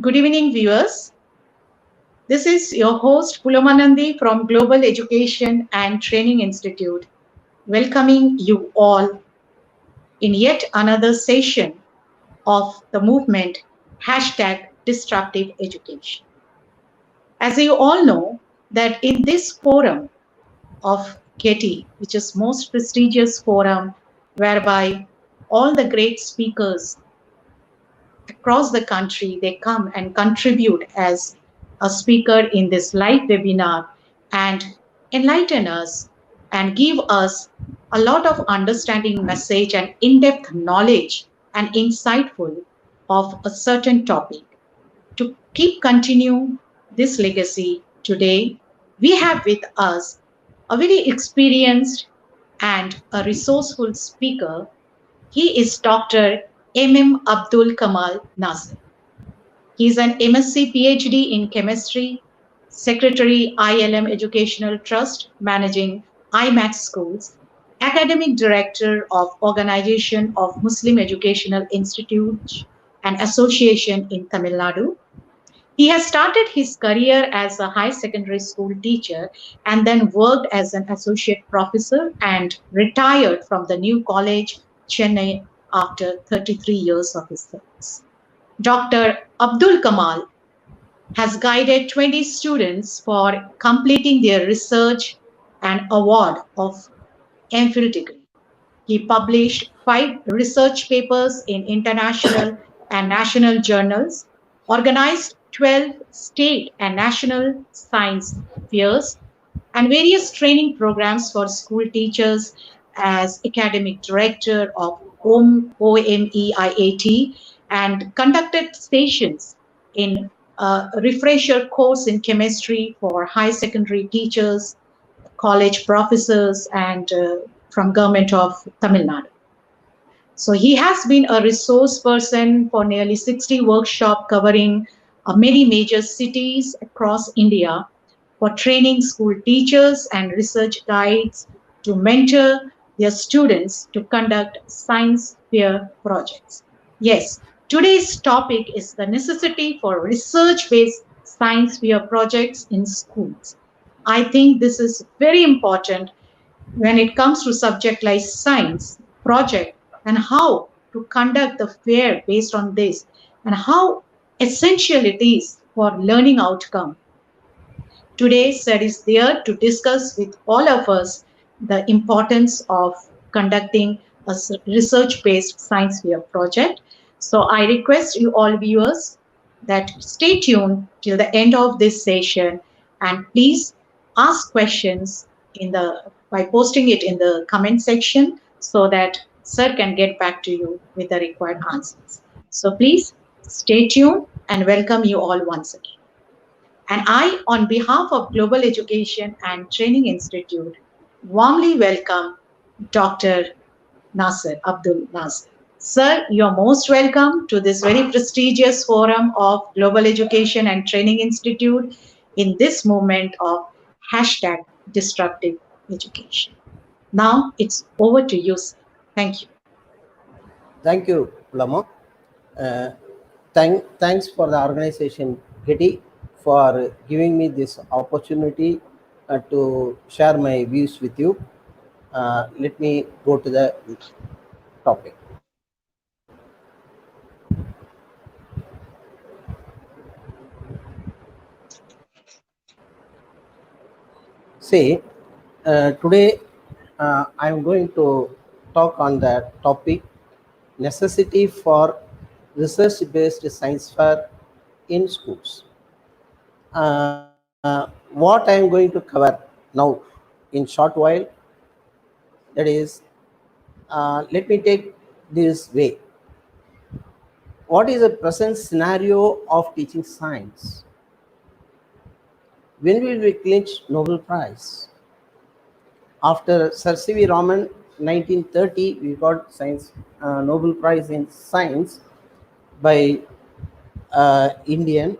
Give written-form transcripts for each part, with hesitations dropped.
Good evening, viewers. This is your host Pulomanandi from Global Education and Training Institute, welcoming you all in yet another session of the movement #Disruptive Education. As you all know, that in this forum of GETI, which is most prestigious forum whereby all the great speakers across the country, they come and contribute as a speaker in this live webinar and enlighten us and give us a lot of understanding message and in-depth knowledge and insightful of a certain topic. To keep continue this legacy today, we have with us a very experienced and a resourceful speaker. He is Dr. M. Abdul Kamal Nasir. He is an MSc PhD in chemistry, Secretary ILM Educational Trust, managing IMAX schools, academic director of Organization of Muslim Educational Institutes and Association in Tamil Nadu. He has started his career as a high secondary school teacher and then worked as an associate professor and retired from the New College, Chennai, after 33 years of his service. Dr. Abdul Kamal has guided 20 students for completing their research and award of MPhil degree. He published 5 research papers in international and national journals, organized 12 state and national science fairs, and various training programs for school teachers as academic director of OMEIAT and conducted sessions in a refresher course in chemistry for high secondary teachers, college professors, and from government of Tamil Nadu. So he has been a resource person for nearly 60 workshops covering many major cities across India for training school teachers and research guides to mentor their students to conduct science fair projects. Yes, today's topic is the necessity for research-based science fair projects in schools. I think this is very important when it comes to subject like science, project, and how to conduct the fair based on this, and how essential it is for learning outcome. Today, Sir is there to discuss with all of us the importance of conducting a research-based science fair project. So I request you all viewers that stay tuned till the end of this session and please ask questions in the by posting it in the comment section so that Sir can get back to you with the required answers. So please stay tuned and welcome you all once again. And I, on behalf of Global Education and Training Institute, warmly welcome Dr. Nasir, Abdul Nasir. Sir, you're most welcome to this very prestigious forum of Global Education and Training Institute in this movement of #Disruptive Education. Now it's over to you, sir. Thank you. Thank you, Lama. Thanks for the organization GETI for giving me this opportunity to share my views with you. Let me go to the topic. See, today I am going to talk on the topic necessity for research-based science fair in schools. What I am going to cover now in short while, that is, let me take this way. What is the present scenario of teaching science? When will we clinch Nobel Prize? After Sir C.V. Raman, 1930, we got science Nobel Prize in Science by Indian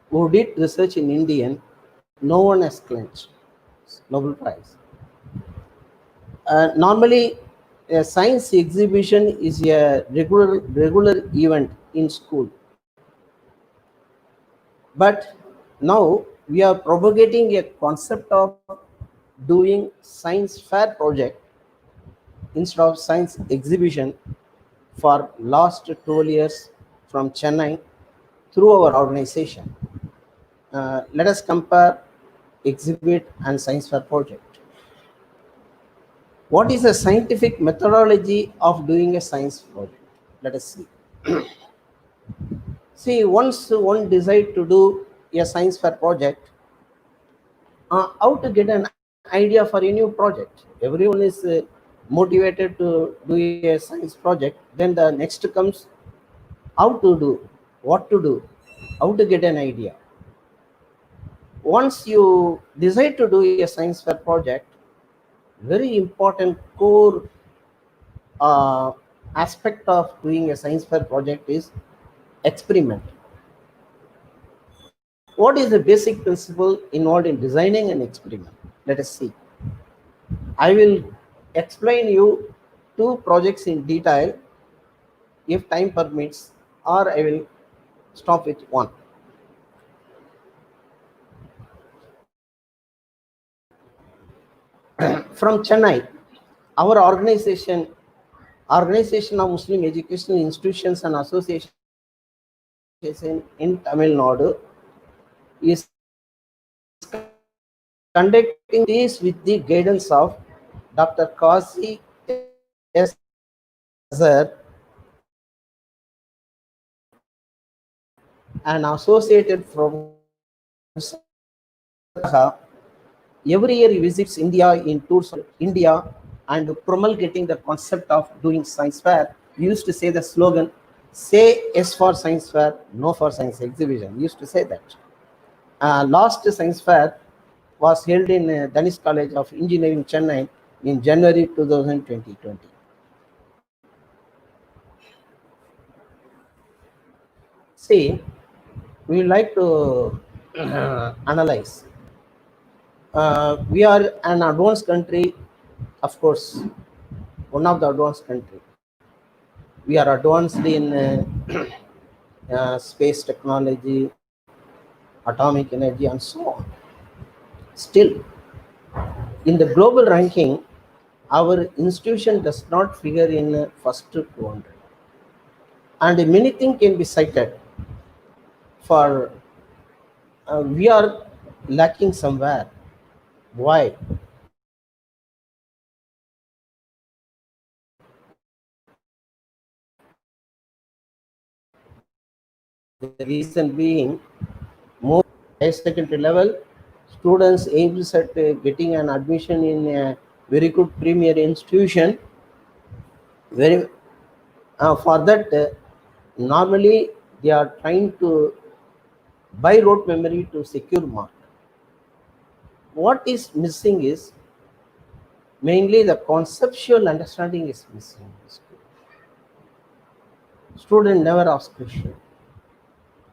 who did research in Indian. No one has clinched Nobel Prize. Normally, a science exhibition is a regular event in school. But now we are propagating a concept of doing science fair project instead of science exhibition for last 12 years from Chennai through our organization. Let us compare exhibit and science fair project. What is the scientific methodology of doing a science project? Let us see. See, once one decide to do a science fair project, how to get an idea for a new project? Everyone is motivated to do a science project. Then the next comes how to do, what to do, how to get an idea. Once you decide to do a science fair project, very important core uh, aspect of doing a science fair project is experiment. What is the basic principle involved in designing an experiment? Let us see. I will explain you two projects in detail if time permits, or I will stop with one. From Chennai, our organization of Muslim educational institutions and associations in Tamil Nadu, is conducting this with the guidance of Dr. Kasi S. Azhar, an associated professor of every year he visits India in tours of India and promulgating the concept of doing science fair. We used to say the slogan, say yes for science fair, no for science exhibition. We used to say that. Last science fair was held in Danish College of Engineering, Chennai in January 2020. See, we like to analyze. We are an advanced country, of course, one of the advanced country. We are advanced in space technology, atomic energy, and so on. Still, in the global ranking, our institution does not figure in first 200. And many things can be cited for we are lacking somewhere. Why? The reason being, more higher secondary level, students aims at getting an admission in a very good premier institution. Very for that, normally they are trying to buy rote memory to secure mark. What is missing is mainly the conceptual understanding is missing. Student never asks question.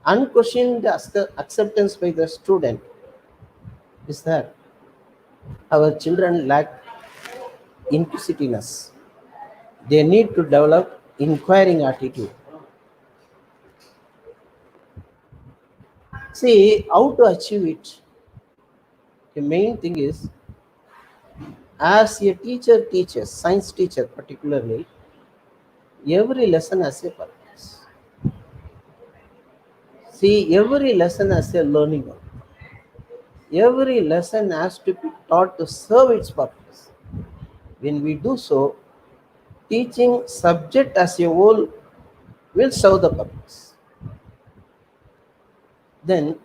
Unquestioned acceptance by the student is there. Our children lack inquisitiveness. They need to develop inquiring attitude. See, how to achieve it? The main thing is, as a teacher teaches, science teacher particularly, every lesson has a purpose. See, every lesson has a learning outcome. Every lesson has to be taught to serve its purpose. When we do so, teaching subject as a whole will serve the purpose. Then,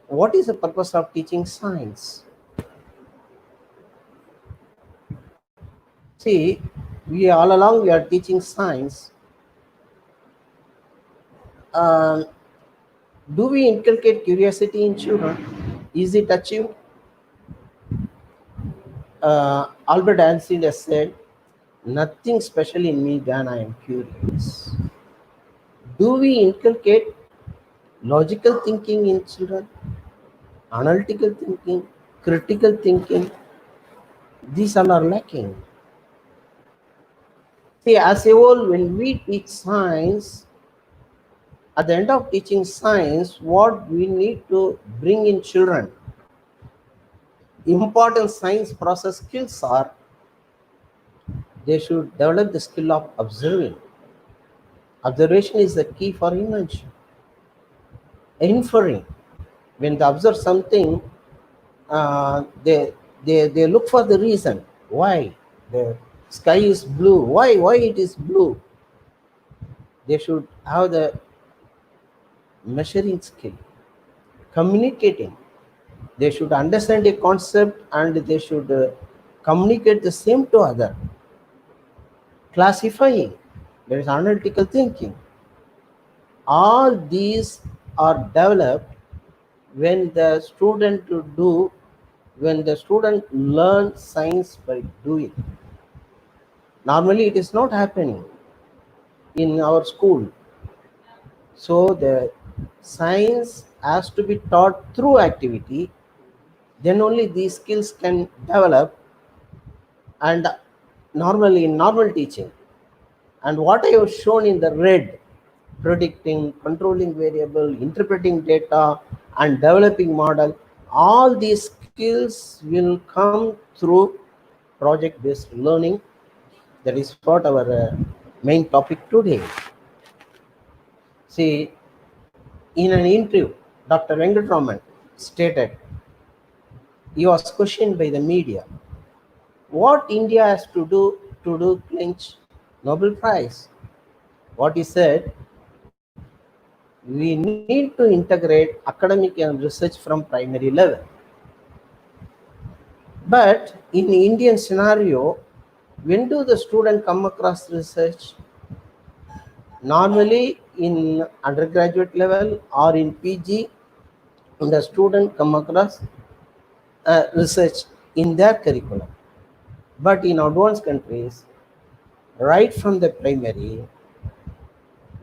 what is the purpose of teaching science? See, we all along we are teaching science. Um, do we inculcate curiosity in children? Is it achieved? Albert Einstein has said, "Nothing special in me than I am curious." Do we inculcate logical thinking in children? Analytical thinking, critical thinking? These all are lacking. See, as a whole, when we teach science, At the end of teaching science, what we need to bring in children, important science process skills are they should develop the skill of observing. Observation is the key for invention. Inferring. When they observe something, they look for the reason why the sky is blue. Why it is blue? They should have the measuring skill, communicating. They should understand a concept and they should communicate the same to other. Classifying. There is analytical thinking. All these are developed when the student to do when the student learns science by doing. Normally it is not happening in our school. So the science has to be taught through activity, then only these skills can develop. And normally in normal teaching, and what I have shown in the red, predicting, controlling variable, interpreting data, and developing model, all these skills will come through project based learning. That is what our main topic today. See, in an interview, Dr. Venkatraman stated, he was questioned by the media, what India has to do clinch Nobel Prize. What he said, we need to integrate academic and research from primary level. But in Indian scenario, when do the student come across research? Normally in undergraduate level or in PG, the student come across research in their curriculum. But in advanced countries, right from the primary,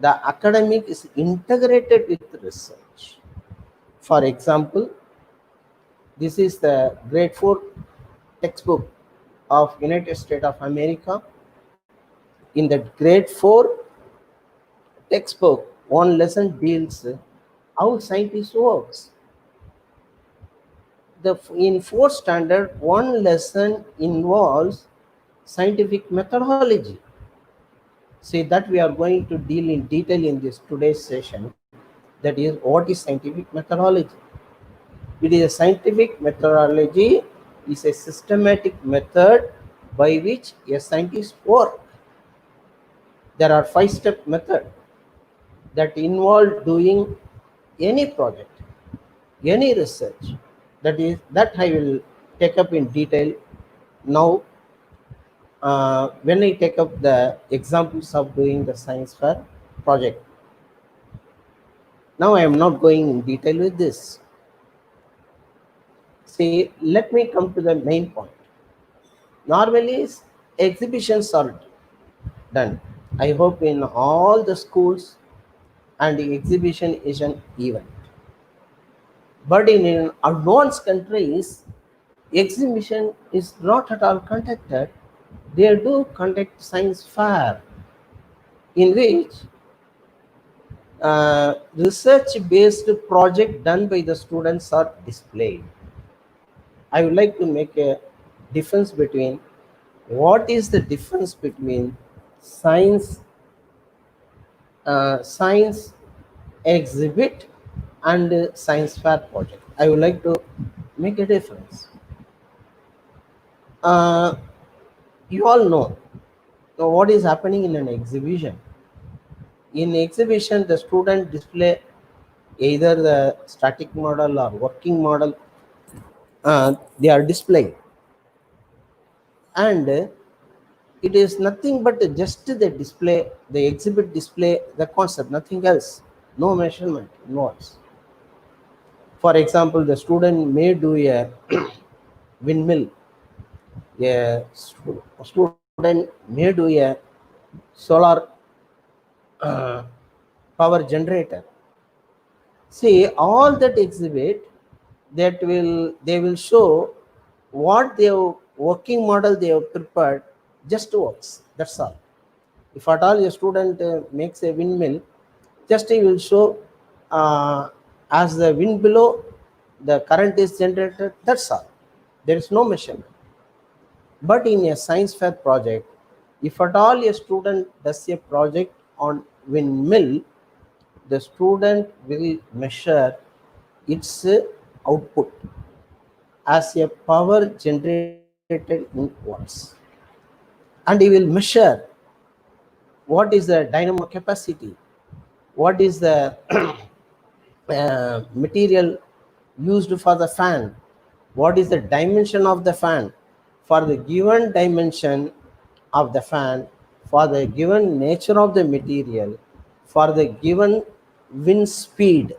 the academic is integrated with research. For example, this is the grade 4 textbook of United States of America. In the grade 4 textbook, one lesson deals how scientists works. In fourth standard, one lesson involves scientific methodology. See, that we are going to deal in detail in this today's session. That is, what is scientific methodology? It is a scientific methodology is a systematic method by which a scientist work. There are 5-step method that involve doing any project, any research. That I will take up in detail now when I take up the examples of doing the science fair project. Now I am not going in detail with this. See, let me come to the main point. Normally, exhibitions are done. I hope in all the schools, and the exhibition is an event. But in advanced countries, exhibition is not at all conducted. They do conduct science fair, in which research-based project done by the students are displayed. I would like to make a difference between what is the difference between science exhibit and science fair project. I would like to make a difference. Uh, you all know what is happening in an exhibition. In exhibition, the student display either the static model or working model. They are displaying, and it is nothing but just the display, the exhibit display, the concept, nothing else. No measurement involves. For example, the student may do a windmill. A student may do a solar uh, power generator. See, all that exhibit they will show what their working model they have prepared just works. That's all. If at all a student makes a windmill, Just he will show as the wind below, the current is generated. That's all. There is no measurement. But in a science fair project, if at all a student does a project on windmill, the student will measure its output as a power generated in watts, and he will measure what is the dynamo capacity, what is the material used for the fan, what is the dimension of the fan, for the given dimension of the fan, for the given nature of the material, for the given wind speed.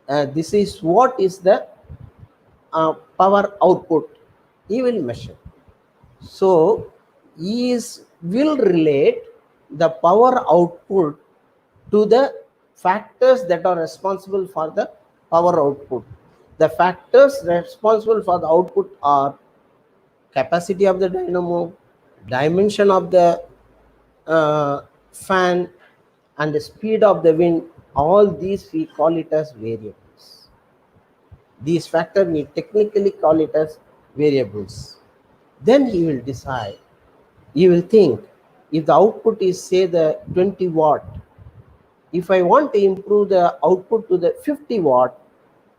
This is what is the power output he will measure. So he is will relate the power output to the factors that are responsible for the power output. The factors responsible for the output are capacity of the dynamo, dimension of the fan, and the speed of the wind. All these we call it as variables. These factors we technically call it as variables. Then he will decide, he will think, if the output is say the 20 watt, if I want to improve the output to the 50 watt,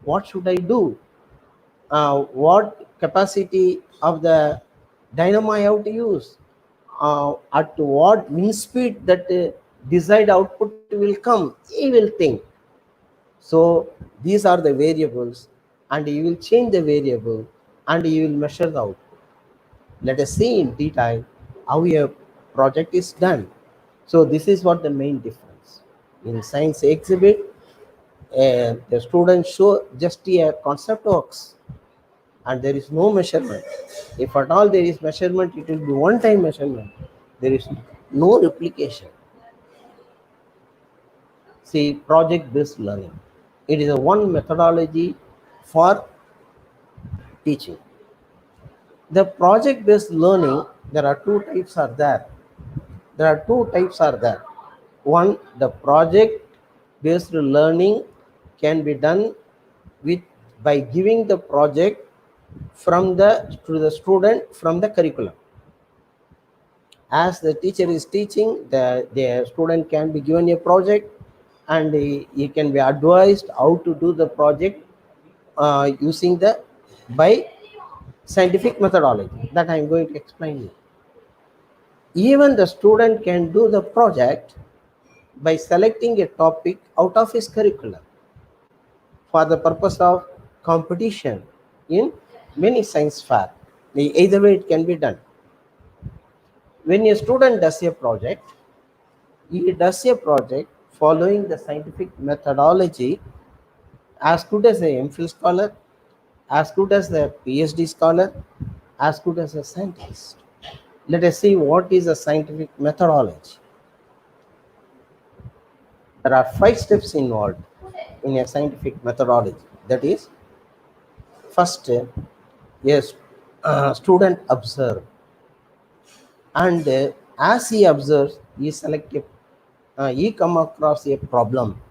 what should I do? What capacity of the dynamo I have to use? At what wind speed that desired output will come? He will think. So these are the variables, and you will change the variable, and you will measure the output. Let us see in detail how a project is done. So this is what the main difference. In science exhibit, the students show just a concept works, and there is no measurement. If at all there is measurement, it will be one-time measurement. There is no replication. See, project-based learning. It is a one methodology for teaching. The project-based learning, there are two types are there. There are two types are there. One, the project-based learning can be done with by giving the project from the to the student from the curriculum. As the teacher is teaching, the student can be given a project, and he can be advised how to do the project using the by scientific methodology that I am going to explain you. Even the student can do the project by selecting a topic out of his curriculum for the purpose of competition in many science fair. Either way it can be done. When a student does a project, he does a project following the scientific methodology as good as a MPhil scholar, as good as a PhD scholar, as good as a scientist. Let us see what is a scientific methodology. There are 5 steps involved in a scientific methodology. That is, first, yes, student observe, and as he observes, he select a, he come across a problem.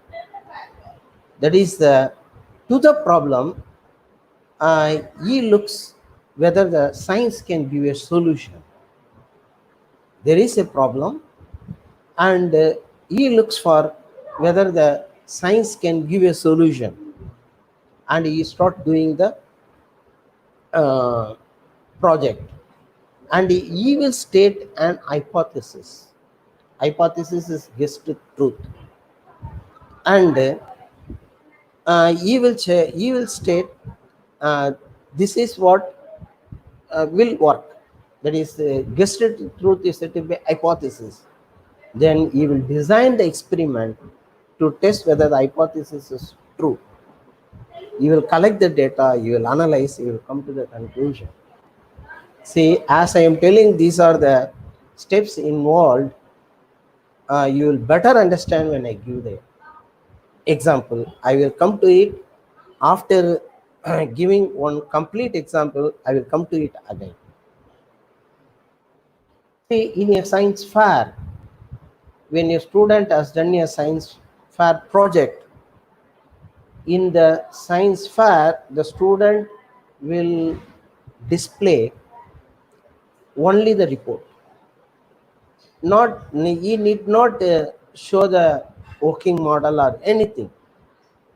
That is, to the problem, he looks whether the science can give a solution. There is a problem, and he looks for whether the science can give a solution, and he start doing the uh, project, and he will state an hypothesis. Hypothesis is guessed truth, and he will state uh, this is what will work. That is, guessed truth is said to be hypothesis. Then he will design the experiment to test whether the hypothesis is true. You will collect the data, you will analyze, you will come to the conclusion. See, as I am telling, these are the steps involved. You will better understand when I give the example. I will come to it after giving one complete example. I will come to it again. See, in a science fair, when a student has done a science fair project. In the science fair, the student will display only the report. Not he need not show the working model or anything.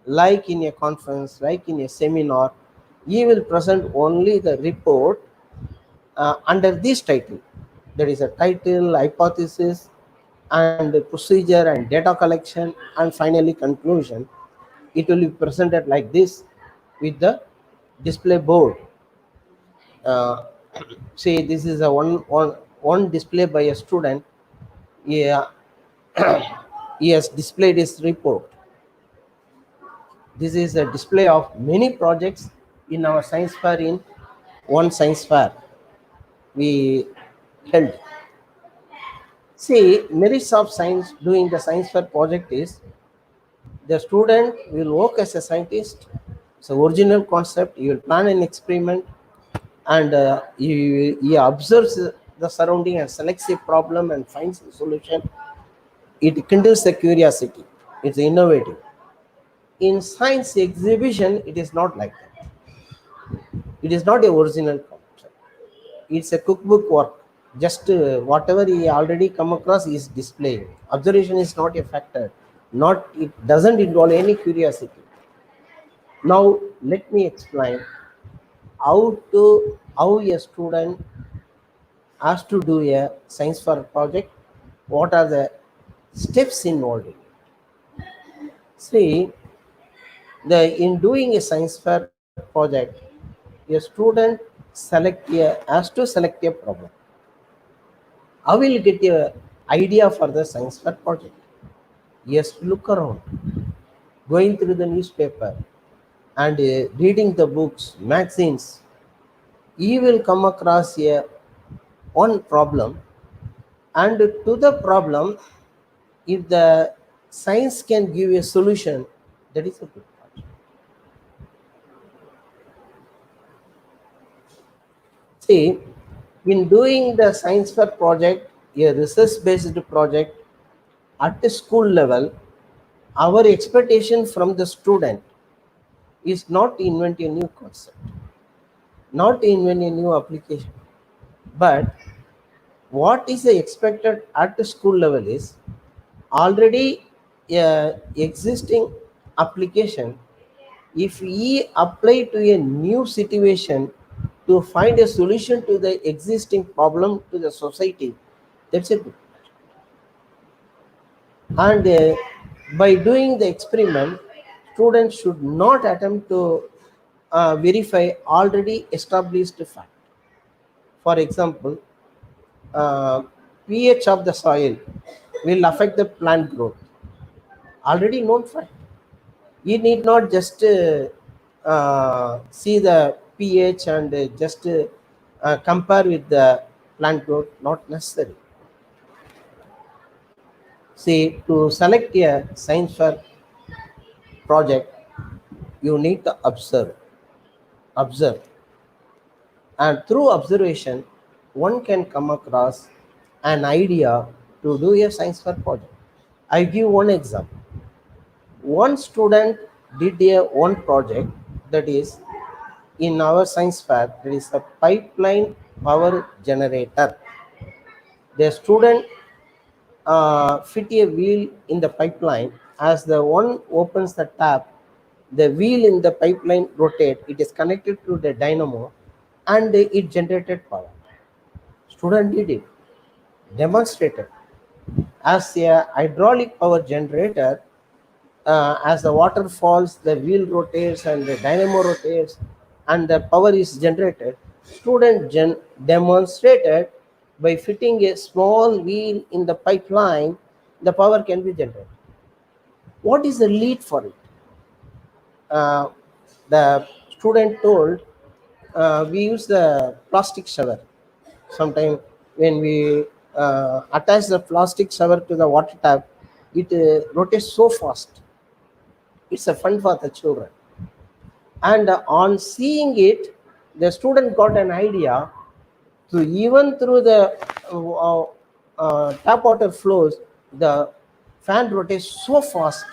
Like in a conference, like in a seminar, he will present only the report under this title. There is a title, hypothesis, and procedure and data collection, and finally conclusion. It will be presented like this with the display board. Uh, say this is a one display by a student. Yeah, he has displayed his report. This is a display of many projects in our science fair. In one science fair we held. See, merits of science doing the science fair project is the student will work as a scientist. It's an original concept. You will plan an experiment, and he observes the surrounding and selects a problem and finds a solution. It kindles the curiosity. It's innovative. In science exhibition, it is not like that. It is not a original concept. It's a cookbook work. Just whatever he already come across is displayed. Observation is not a factor. Not it doesn't involve any curiosity. Now let me explain how a student has to do a science fair project. What are the steps involved? See, the in doing a science fair project, a student has to select a problem. How will get a idea for the science fair project? Yes, look around, going through the newspaper and reading the books, magazines. He will come across a one problem, and to the problem, if the science can give a solution, that is a good project. See, in doing the science fair project, a research-based project at the school level, our expectation from the student is not to invent a new concept, not to invent a new application, but what is the expected at the school level is already existing application. If we apply to a new situation to find a solution to the existing problem to the society, that's a good. And by doing the experiment, students should not attempt to verify already established fact. For example, uh, pH of the soil will affect the plant growth. Already known fact. You need not just see the pH and just compare with the plant growth. Not necessary. See, to select a science fair project, you need to observe, and through observation, one can come across an idea to do a science fair project. I give one example. One student did a one project, that is in our science fair, there is a pipeline power generator. The student fit a wheel in the pipeline. As the one opens the tap, the wheel in the pipeline rotate. It is connected to the dynamo, and it generated power. Student did it, demonstrated. As a hydraulic power generator, as the water falls, the wheel rotates and the dynamo rotates, and the power is generated. Student demonstrated by fitting a small wheel in the pipeline, the power can be generated. What is the lead for it? Uh, the student told, we use the plastic shower. Sometimes when we attach the plastic shower to the water tap, it rotates so fast. It's a fun for the children. And on seeing it, the student got an idea to even through the tap water flows, the fan rotates so fast.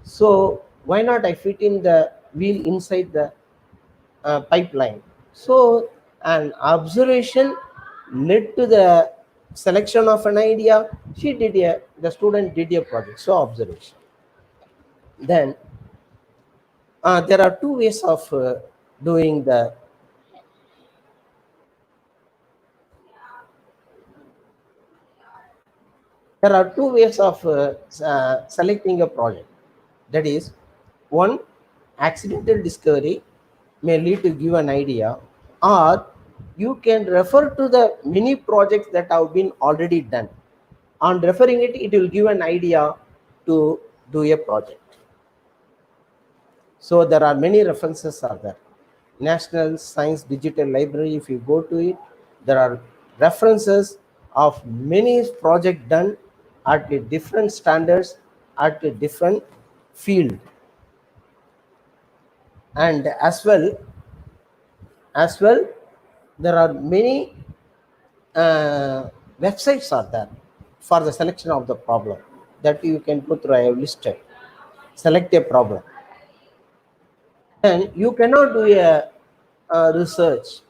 So why not I fit in the wheel inside the pipeline? So an observation led to the selection of an idea. The student did a project. So observation. Then there are two ways of doing the there are two ways of selecting a project. That is, one, accidental discovery may lead to give an idea, or you can refer to the many projects that have been already done. On referring it, it will give an idea to do a project. So there are many references are there. National Science Digital Library, if you go to it, there are references of many projects done at a different standards, at a different field. And as well, there are many websites are there for the selection of the problem that you can put through. I have listed. Select a problem. Then you cannot do a research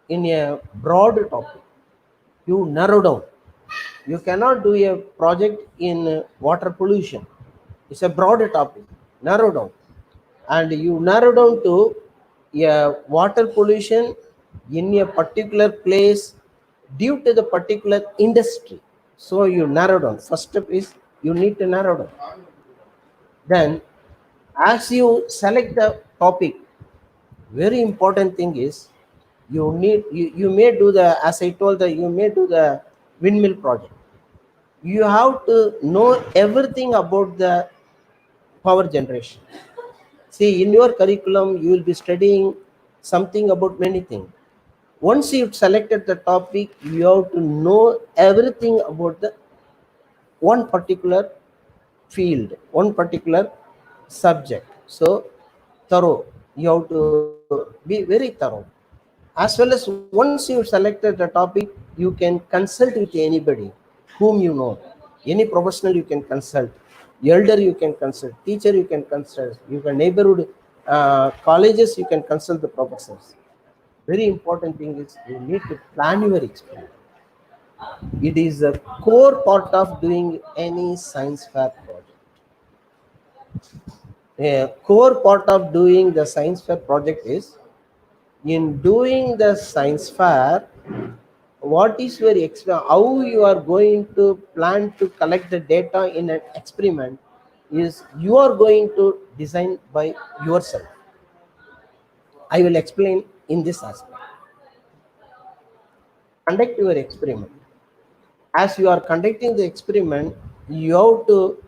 in a broad topic. You narrow down. You cannot do a project in water pollution. It's a broader topic. Narrow down. And you narrow down to a water pollution in a particular place due to the particular industry. So you narrow down. First step is you need to narrow down. Then as you select the topic, very important thing is you may do the, as I told, the you may do the windmill project. You have to know everything about the power generation. See, in your curriculum you will be studying something about many things. Once you've selected the topic, you have to know everything about the one particular field, one particular subject. So thorough, you have to be very thorough. As well as once you selected the topic, you can consult with anybody whom you know, any professional you can consult, elder you can consult, teacher you can consult, you can neighborhood colleges you can consult the professors. Very important thing is you need to plan your experiment. It is a core part of doing any science fair project. A core part of doing the science fair project is, in doing the science fair, what is your how you are going to plan to collect the data in an experiment is you are going to design by yourself. I will explain in this aspect. Conduct your experiment. As you are conducting the experiment, you have to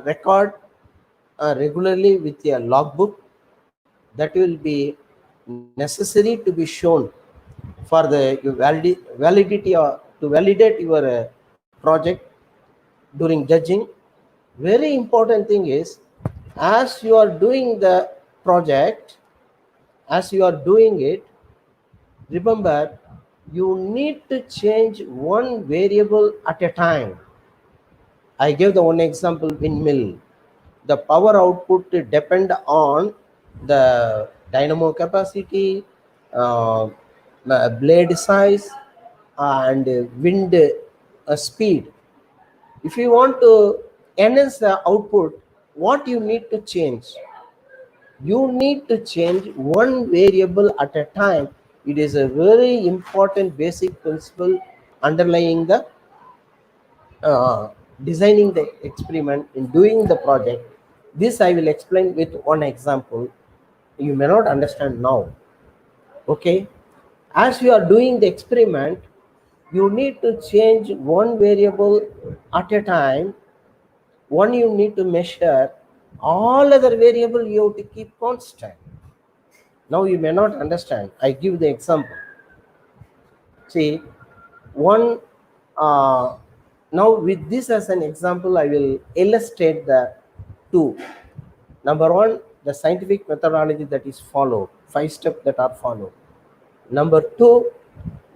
record regularly with a logbook that will be necessary to be shown for the validity or to validate your project during judging. Very important thing is, as you are doing the project, as you are doing it, remember you need to change one variable at a time. I gave the one example, windmill. The power output depend on the dynamo capacity, uh, blade size, and wind speed. If you want to enhance the output, what you need to change? You need to change one variable at a time. It is a very important basic principle underlying the uh, designing the experiment, in doing the project. This I will explain with one example. You may not understand now. Okay, as you are doing the experiment, you need to change one variable at a time. One you need to measure, all other variable you have to keep constant. Now you may not understand. I give the example. See, one now with this as an example, I will illustrate the two. Number one, the scientific methodology that is followed, 5 steps that are followed. Number two,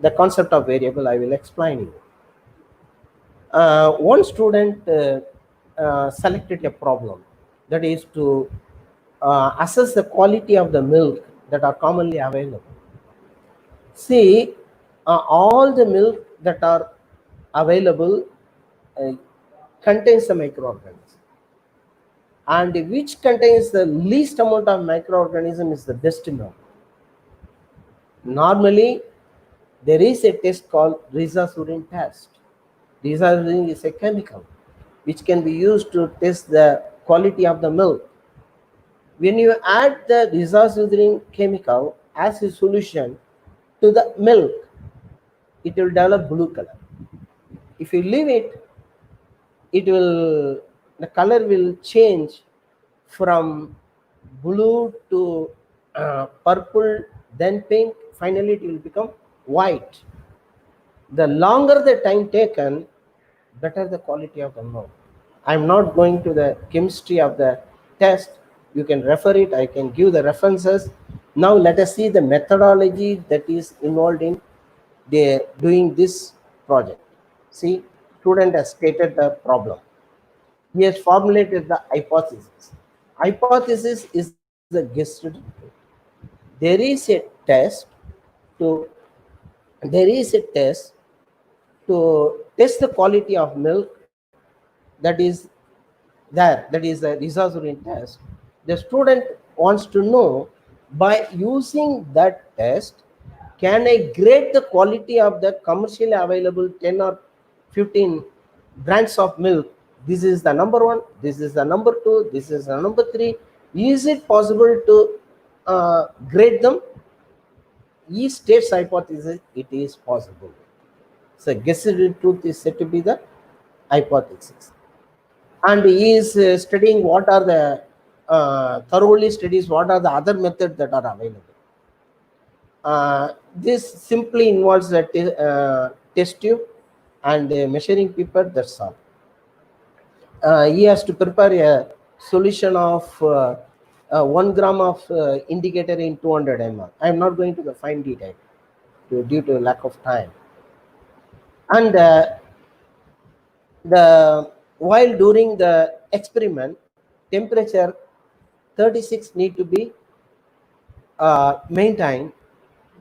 the concept of variable, I will explain you. One student selected a problem. that is to assess the quality of the milk that are commonly available. See, all the milk that are available uh, contains the microorganism, and which contains the least amount of microorganism is the best milk. Normally, there is a test called Risa-Surin test. Risa-Surin is a chemical which can be used to test the quality of the milk. When you add the Risa-Surin chemical as a solution to the milk, it will develop blue color. If you leave it, it will the color will change from blue to purple, then pink. Finally, it will become white. The longer the time taken, better the quality of the milk. I'm not going to the chemistry of the test. You can refer it. I can give the references. Now let us see the methodology that is involved in doing this project. See, student has stated the problem. He has formulated the hypothesis. Hypothesis is the guessed truth. There is a test to there is a test to test the quality of milk that is there, that is the Risa-Surin test. The student wants to know, by using that test, can I grade the quality of the commercially available 10 or 15 brands of milk? This is the number one, this is the number two, this is the number three. Is it possible to grade them? He states hypothesis, it is possible. So guessed truth is said to be the hypothesis. And he is studying what are the thoroughly studies what are the other methods that are available. This simply involves a test tube and a measuring paper, that's all. He has to prepare a solution of 1 gram of indicator in 200 ml. I am not going to the fine detail due to lack of time. And the while during the experiment, temperature 36 need to be maintained.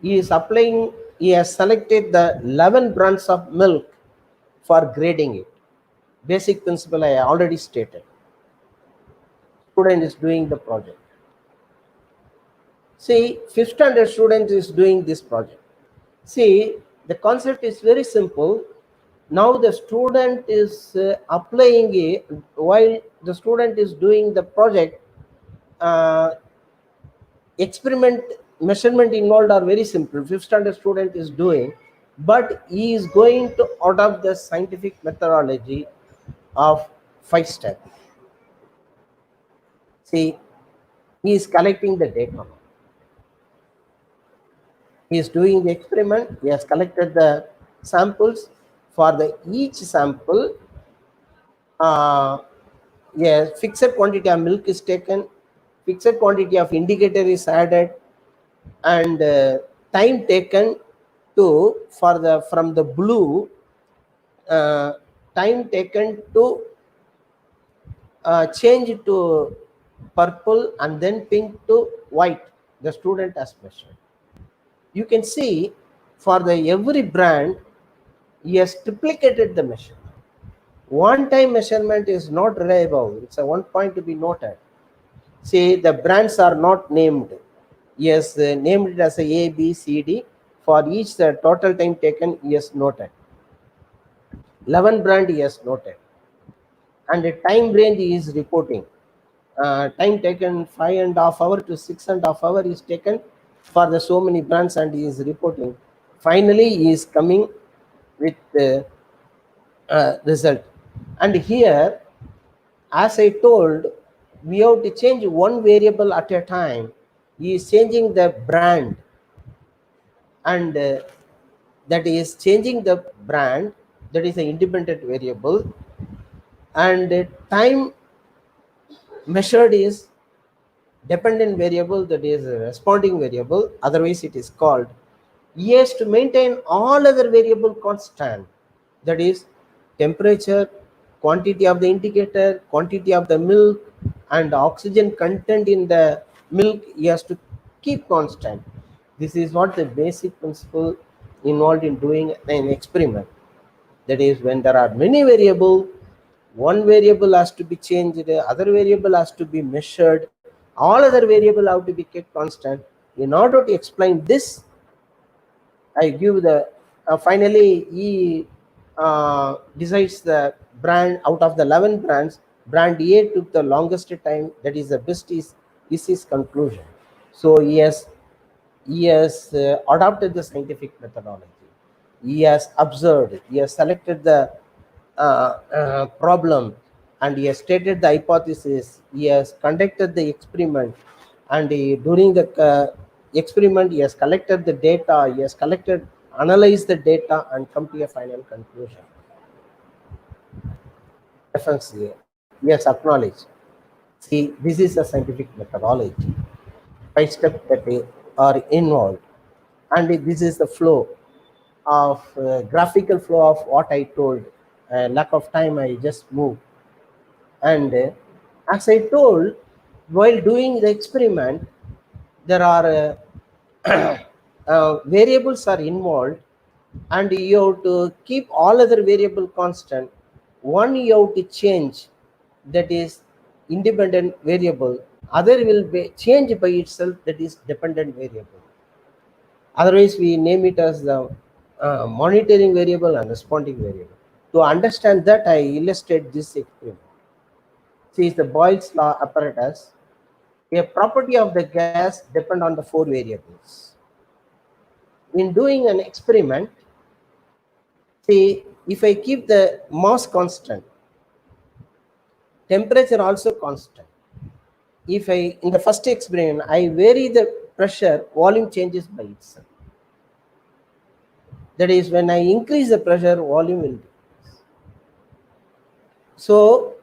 He is applying. He has selected the 11 brands of milk for grading it. Basic principle I already stated. Student is doing the project. See, fifth standard student is doing this project. See, the concept is very simple. Now the student is applying it. While the student is doing the project, experiment measurement involved are very simple. Fifth standard student is doing, but he is going to adopt the scientific methodology of 5 step. See, he is collecting the data. He is doing the experiment. He has collected the samples. For the each sample, a fixed quantity of milk is taken, fixed quantity of indicator is added, and time taken to for the from the blue, time taken to change to purple and then pink to white. The student has measured. You can see for the every brand, he has triplicated the measurement. One time measurement is not reliable. It's a one point to be noted. See, the brands are not named. Yes, named it as a B, C, D. For each the total time taken, yes, noted. 11 brand, yes, noted. And the time range is reporting. Time taken 5.5 hours to 6.5 hours is taken for the so many brands, and he is reporting. Finally, he is coming with the result. And here, as I told, we have to change one variable at a time. He is changing the brand, and that is changing the brand, that is an independent variable, and time measured is dependent variable, that is a responding variable, otherwise it is called. He has to maintain all other variable constant, that is temperature, quantity of the indicator, quantity of the milk, and oxygen content in the milk he has to keep constant. This is what the basic principle involved in doing an experiment. That is, when there are many variables, one variable has to be changed, the other variable has to be measured, all other variable have to be kept constant. In order to explain this, I give the finally he decides the brand out of the 11 brands. Brand A took the longest time. That is the best is his conclusion. So he has adopted the scientific methodology. He has observed. He has selected the problem, and he has stated the hypothesis. He has conducted the experiment, and during the experiment, he has collected the data. He has analyzed the data, and come to a final conclusion. Definitely, yes, acknowledge. See, this is a scientific methodology. 5 steps that are involved, and this is the flow of graphical flow of what I told. Lack of time, I just move. And as I told, while doing the experiment, there are variables are involved, and you have to keep all other variable constant. One you have to change, that is independent variable. Other will be change by itself, that is dependent variable. Otherwise, we name it as the monitoring variable and responding variable. To understand that, I illustrate this experiment. See, the Boyle's law apparatus. A property of the gas depend on the 4 variables. In doing an experiment, see, if I keep the mass constant, temperature also constant. If I, in the first experiment, I vary the pressure, volume changes by itself. That is, when I increase the pressure, volume will decrease. So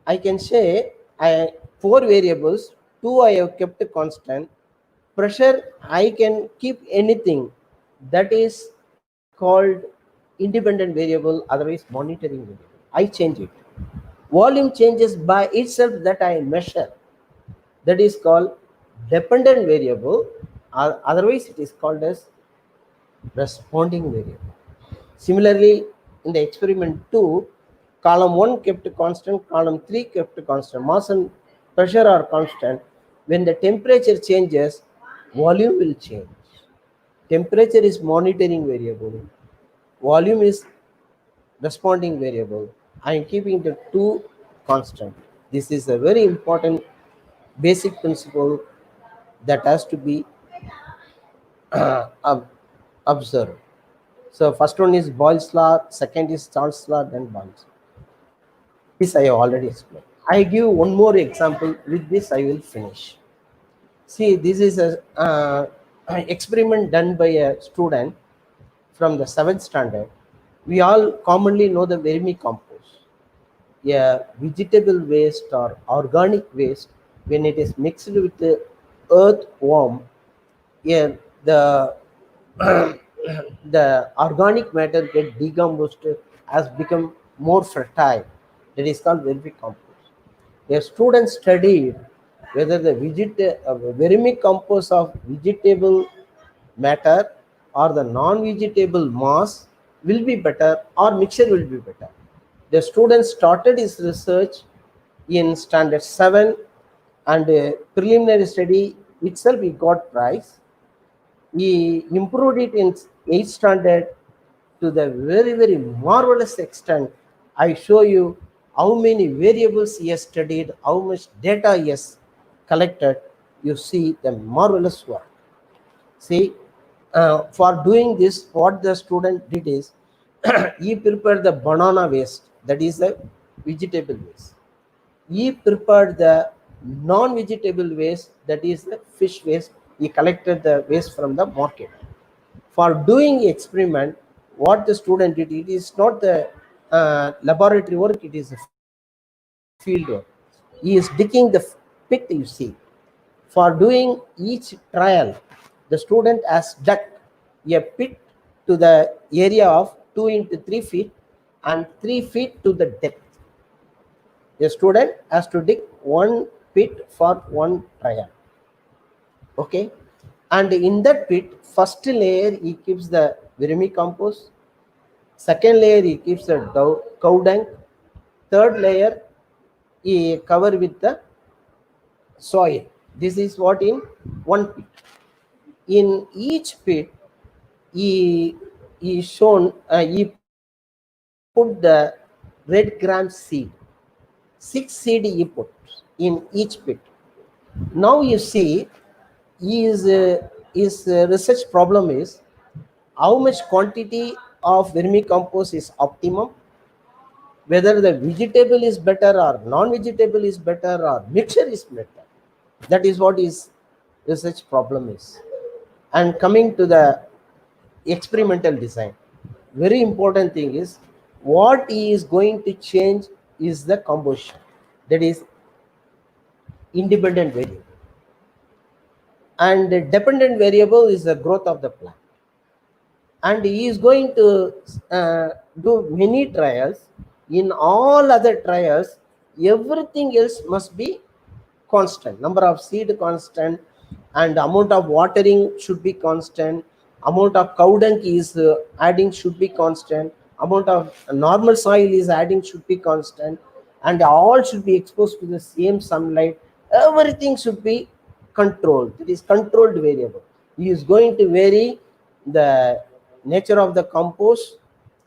I can say 4 variables, 2 I have kept constant. Pressure I can keep anything, that is called independent variable, otherwise monitoring variable. I change it. Volume changes by itself, that I measure, that is called dependent variable, otherwise it is called as responding variable. Similarly, in the experiment 2, column 1 kept constant, column 3 kept constant. Mass and pressure are constant. When the temperature changes, volume will change. Temperature is monitoring variable. Volume is responding variable. I am keeping the 2 constant. This is a very important basic principle that has to be observed. So first one is Boyle's law, second is Charles' law, then Boyle's. This I have already explained. I give one more example. With this, I will finish. See, this is a an experiment done by a student from the 7th standard. We all commonly know the vermicompost. A vegetable waste or organic waste, when it is mixed with the earthworm, yeah, the the organic matter get decomposed, has become more fertile. That is called vermicompost. A student studied whether the vermicompost of vegetable matter or the non-vegetable mass will be better or mixture will be better. The student started his research in standard 7, and preliminary study itself he got prize. He improved it in 8th standard to the very, very marvelous extent. I show you how many variables he has studied, how much data he has collected. You see the marvelous work. See, for doing this, what the student did is he prepared the banana waste, that is the vegetable waste. He prepared the non-vegetable waste, that is the fish waste. He collected the waste from the market. For doing experiment, what the student did, it is not the laboratory work, it is a field work. He is digging the pit, you see. For doing each trial, the student has dug a pit to the area of 2 into 3 feet and 3 feet to the depth. A student has to dig one pit for one trial. Okay, and in that pit, first layer he keeps the vermicompost, second layer he keeps the cow dung, third layer he cover with the soil. This is what in one pit. In each pit, he shown he put the red gram seed. 6 seed he put in each pit. Now you see, his research problem is how much quantity of vermicompost is optimum, whether the vegetable is better or non-vegetable is better or mixture is better. That is what his research problem is. And coming to the experimental design, very important thing is what he is going to change is the composition. That is independent variable, and the dependent variable is the growth of the plant. And he is going to do many trials. In all other trials, everything else must be constant, number of seed constant, and amount of watering should be constant, amount of cow dung is adding should be constant, amount of normal soil is adding should be constant, and all should be exposed to the same sunlight. Everything should be controlled. It is controlled variable. He is going to vary the nature of the compost,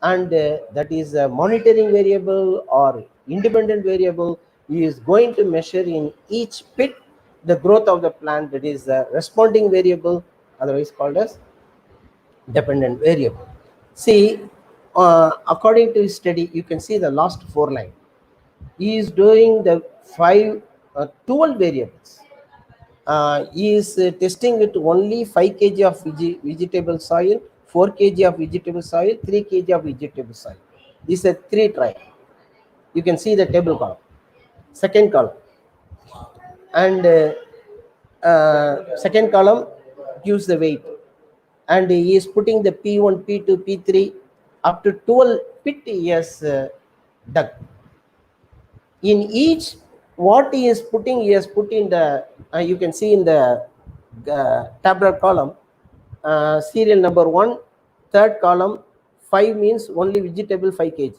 and that is a monitoring variable or independent variable. He is going to measure in each pit the growth of the plant. That is the responding variable, otherwise called as dependent variable. See, according to his study, you can see the last 4 lines. He is doing the 12 variables. He is testing with only 5 kg of vegetable soil, 4 kg of vegetable soil, 3 kg of vegetable soil. These are 3 trials. You can see the table column, second column, and second column gives the weight, and he is putting the P1, P2, P3 up to 12 pit he has dug. In each, what he is putting, he has put in the you can see in the tabular column, serial number 1, third column 5 means only vegetable 5 kg,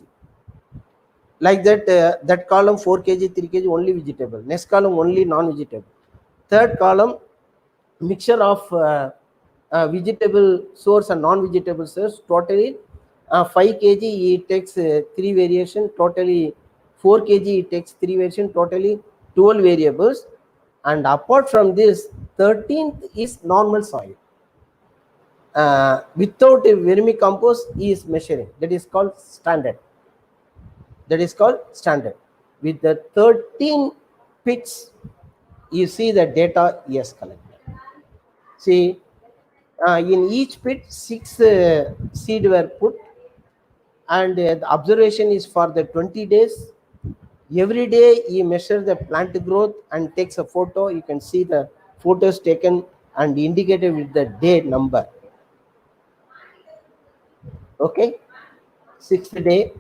like that. That column 4 kg, 3 kg only vegetable, next column only non-vegetable, third column mixture of vegetable source and non-vegetable source. Totally 5 kg he takes 3 variation, totally 4 kg he takes 3 variation, totally 12 variables. And apart from this, 13th is normal soil. Without a vermicompost he is measuring. That is called standard. That is called standard. With the 13 pits, you see the data he has collected. See, in each pit 6 seed were put, and the observation is for the 20 days. Every day he measures the plant growth and takes a photo. You can see the photos taken and indicated with the day number. Okay, 6th day,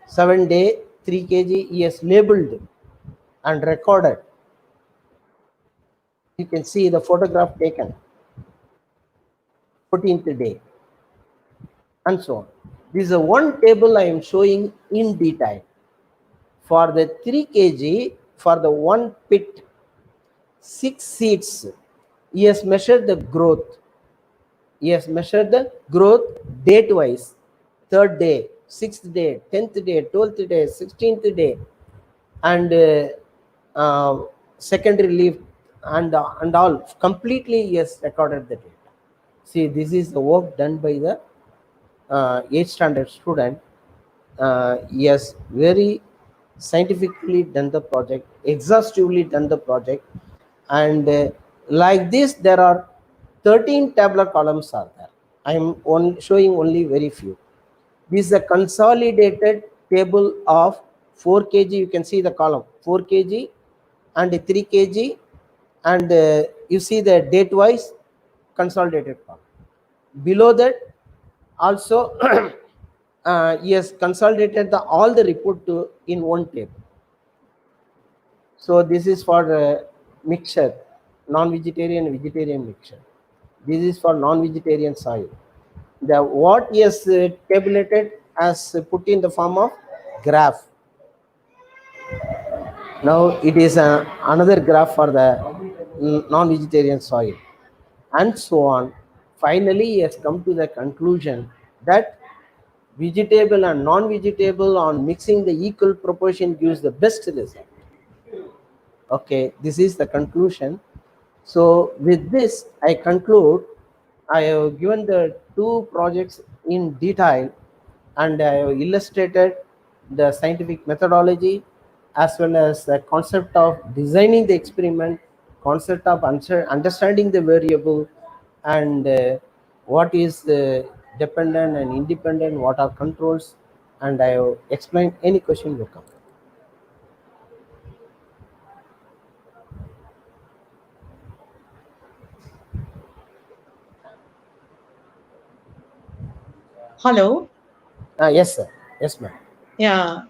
7th day, 3 kg he has labeled and recorded. You can see the photograph taken, 14th day, and so on. This is a one table I am showing in detail. For the 3 kg, for the one pit, 6 seeds, he has measured the growth. He has measured the growth date wise: 3rd day, 6th day, 10th day, 12th day, 16th day, and secondary leaf, and all completely he has recorded the data. See, this is the work done by the 8th standard student. He has very scientifically done the project, exhaustively done the project, and like this there are 13 tabular columns are there. I am showing only very few. This is a consolidated table of 4 kg. You can see the column 4 kg and 3 kg, and you see the date wise consolidated column. Below that also he has consolidated all the report to in one table. So this is for mixture, non-vegetarian vegetarian mixture. This is for non-vegetarian soil. The what is tabulated as put in the form of graph. Now it is another graph for the non-vegetarian soil, and so on. Finally, he has come to the conclusion that vegetable and non-vegetable on mixing the equal proportion gives the best result. Okay, this is the conclusion. So with this, I conclude. I have given the two projects in detail, and I have illustrated the scientific methodology as well as the concept of designing the experiment, concept of understanding the variable, and what is dependent and independent, what are controls, and I have explained. Any question will come. Hello. Yes, sir. Yes, ma'am. Yeah.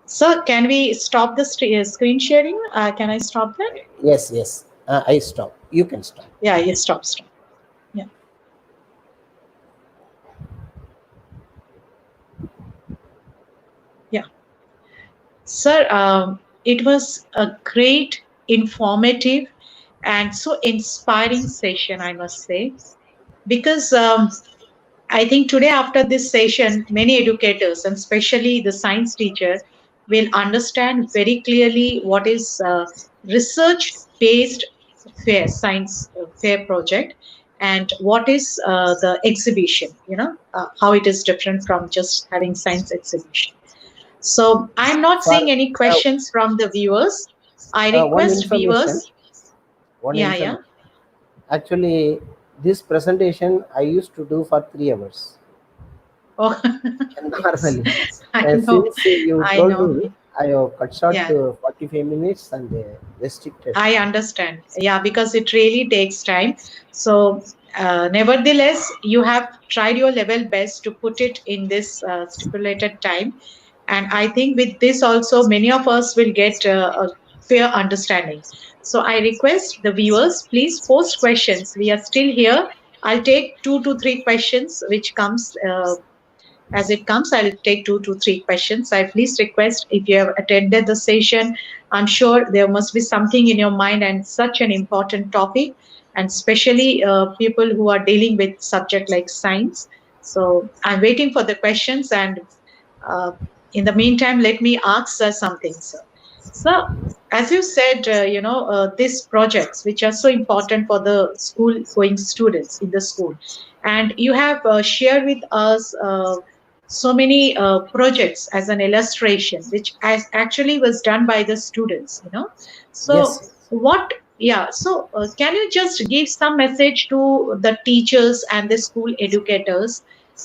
Sir, can we stop the screen sharing? Can I stop that? Yes, yes. I stop. You can stop. Yeah, yes, stop, stop. Yeah, yeah. Sir, it was a great, informative, and so inspiring session, I must say, because I think today, after this session, many educators, and especially the science teacher, will understand very clearly what is research based fair science fair project and what is the exhibition, how it is different from just having science exhibition. So I'm not For seeing any questions from the viewers. I one request information, viewers. one Yeah, yeah. information. Actually, this presentation I used to do for 3 hours. Oh, And yes, normally, I know. since you I told know. me, I have cut short Yeah. to 45 minutes and restricted. I understand. Yeah, because it really takes time. So, nevertheless, you have tried your level best to put it in this stipulated time. And I think with this also, many of us will get a fair understanding. So, I request the viewers, please post questions. We are still here. I'll take 2 to 3 questions, which comes as it comes. I'll take 2 to 3 questions. I please request if you have attended the session, I'm sure there must be something in your mind and such an important topic, and especially people who are dealing with subject like science. So I'm waiting for the questions, and uh, in the meantime, let me ask something, sir. So, as you said, these projects, which are so important for the school going students in the school, and you have shared with us so many projects as an illustration, which actually was done by the students. Yes, So, yes. what, yeah, so can you just give some message to the teachers and the school educators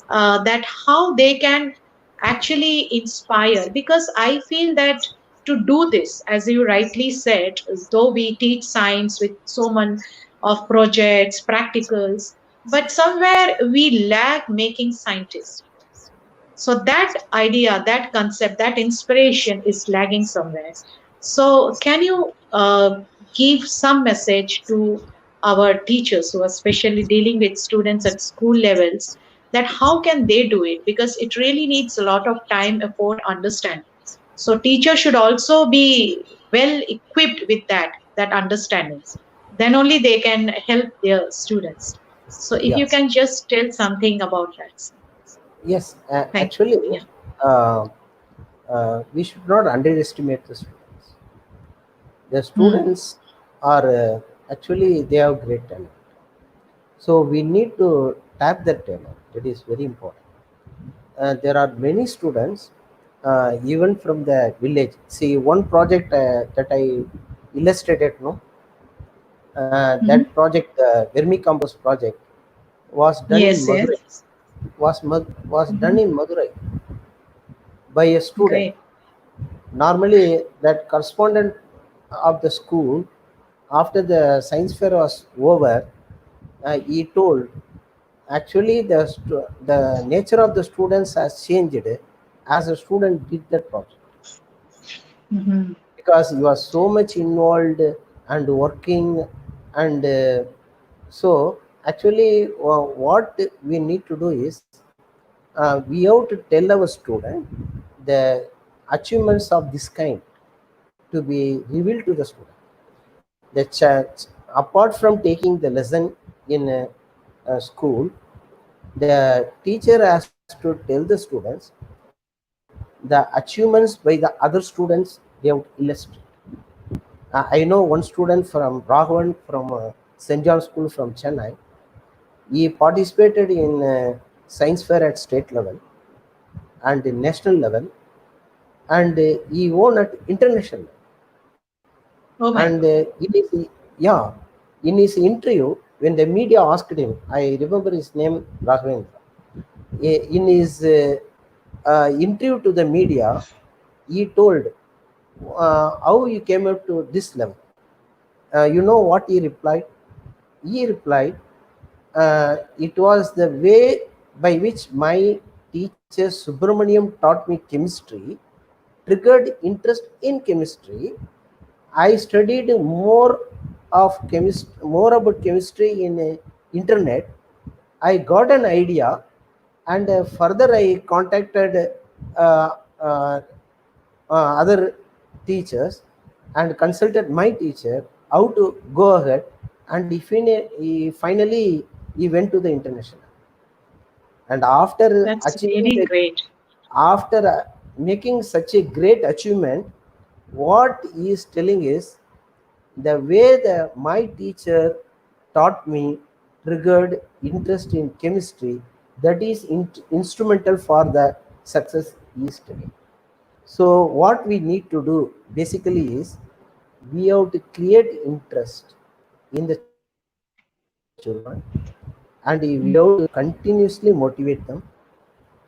that how they can actually inspire, because I feel that to do this, as you rightly said, though we teach science with so many of projects practicals, but somewhere we lack making scientists. So that idea, that concept, that inspiration is lagging somewhere. So can you give some message to our teachers who are especially dealing with students at school levels, that how can they do it, because it really needs a lot of time, effort, understanding. So teachers should also be well equipped with that understanding, then only they can help their students. So if you Yes, can just tell something about that, sir. yes. Thank you. Actually, Yeah. uh, we should not underestimate the students. The Hmm. students are actually they have great talent. So we need to tap that talent. That is very important. There are many students, even from the village. See, one project that I illustrated, no, that Mhm. project, the vermicompost project, was done in Yes, Madurai. yes. Was done Mhm. in Madurai by a student. Great. Normally, that correspondent of the school, after the science fair was over, he told actually the nature of the students has changed as a student did that project. Mhm. because you are so much involved and working, and so actually what we need to do is we have to tell our student the achievements of this kind to be revealed to the student. The apart from taking the lesson in a school, the teacher has to tell the students the achievements by the other students they have illustrated. I know one student from Raghavan from St. John School from Chennai. He participated in science fair at state level and national level, and he won at international level. Oh And my God. yeah, in his interview, when the media asked him, I remember his name Raghavendra. In his interview to the media, he told how he came up to this level. You know what he replied? He replied, it was the way by which my teacher Subramaniam taught me chemistry, triggered interest in chemistry. I studied more about chemistry in internet. I got an idea, and further I contacted uh, uh, other teachers and consulted my teacher how to go ahead, and he finally he went to the international. And after That's achieving really the great. after making such a great achievement, what he is telling is the way my teacher taught me triggered interest in chemistry, that is instrumental for the success he is telling. So what we need to do basically is we have to create interest in the children, and we have to Mm. continuously motivate them.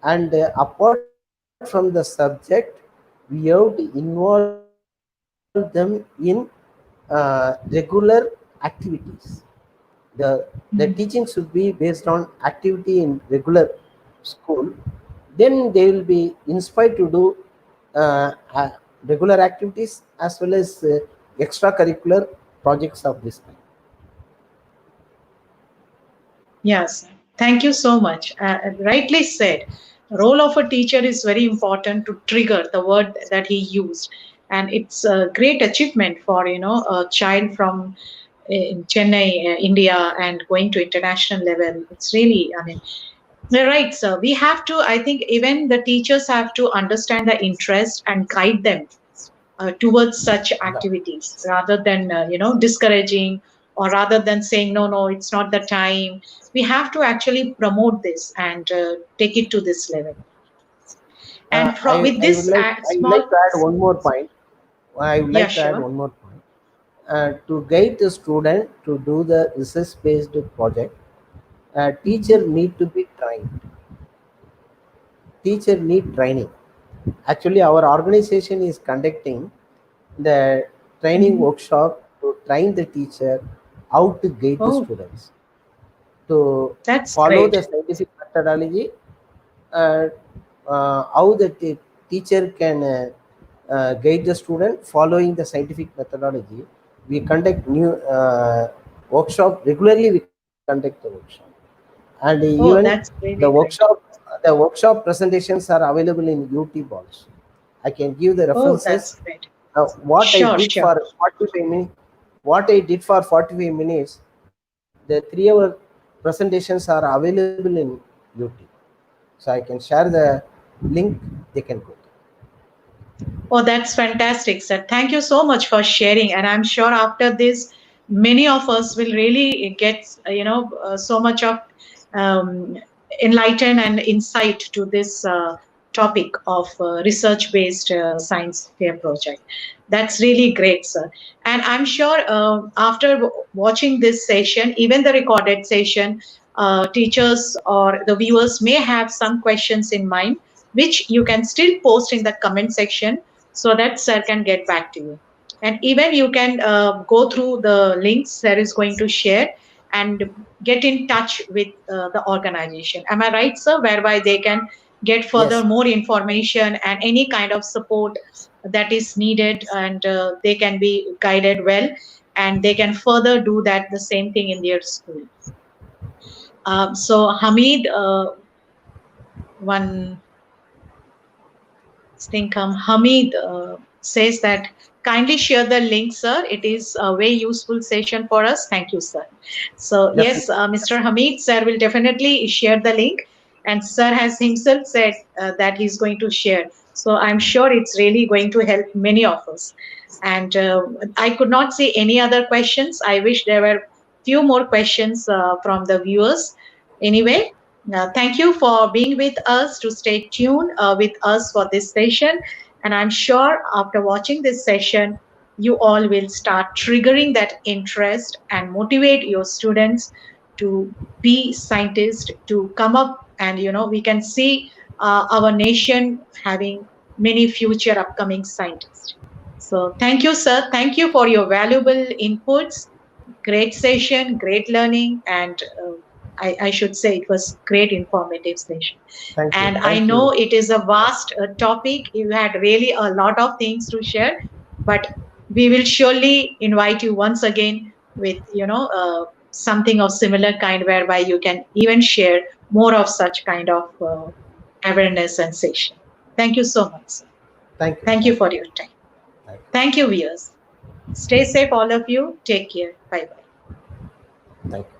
And apart from the subject, we have to involve them in regular activities. The teaching should be Mm. based on activity in regular school. Then they will be inspired to do regular activities as well as extracurricular projects of this kind. Yes, thank you so much. Rightly said. Role of a teacher is very important to trigger the word that he used, and it's a great achievement for a child from in Chennai, India, and going to international level. It's really, I mean, you're right, sir. We have to. I think even the teachers have to understand the interest and guide them towards such activities rather than discouraging, or rather than saying no, it's not the time. We have to actually promote this and take it to this level. And with this I would like small, to add one more point. I would yeah, like to add sure. one more point. To guide the student to do the research-based project, Hmm. teacher need to be trained. Teacher need training. Actually, our organization is conducting the training Hmm. workshop to train the teacher how to guide the Oh, students to that's follow great. the scientific methodology, uh, how the teacher can guide the student following the scientific methodology. We conduct new workshop regularly. We conduct the workshop, and even Oh, that's the really great. workshop presentations are available in YouTube also. I can give the Oh, references. that's great. What I Sure, did for sure. 45 minutes, what I did for 45 minutes, the 3 hour presentations are available in YouTube. So I can share the link, they can go. Oh, that's fantastic, sir. Thank you so much for sharing. And I'm sure after this, many of us will really get, so much of um, enlighten and insight to this topic of research-based science fair project. That's really great, sir. And I'm sure after watching this session, even the recorded session, teachers or the viewers may have some questions in mind, which you can still post in the comment section so that sir can get back to you. And even you can go through the links sir is going to share and get in touch with the organization. Am I right, sir? Whereby they can get Yes, further more information and any kind of support that is needed, and they can be guided well, and they can further do that the same thing in their school. So Hamid, one think Hamid says that kindly share the link, sir. It is a very useful session for us. Thank you, sir. So yes, Definitely. Mr. Hamid, sir will definitely share the link, and sir has himself said that he's going to share. So I'm sure it's really going to help many of us. And I could not see any other questions. I wish there were few more questions from the viewers. Anyway, thank you for being with us, to stay tuned with us for this session. And I'm sure after watching this session, you all will start triggering that interest and motivate your students to be scientists, to come up, and we can see our nation having many future upcoming scientists. So thank you, sir. Thank you for your valuable inputs. Great session, great learning, and I should say it was great informative session. Thank you. And I Thank you. know it is a vast topic. You had really a lot of things to share, but we will surely invite you once again with something of similar kind, whereby you can even share more of such kind of awareness and session. Thank you so much, sir. Thank you. Thank you Thank for you. your time. Thank you. Thank you, viewers. Stay safe, all of you. Take care. Bye bye. Thank you.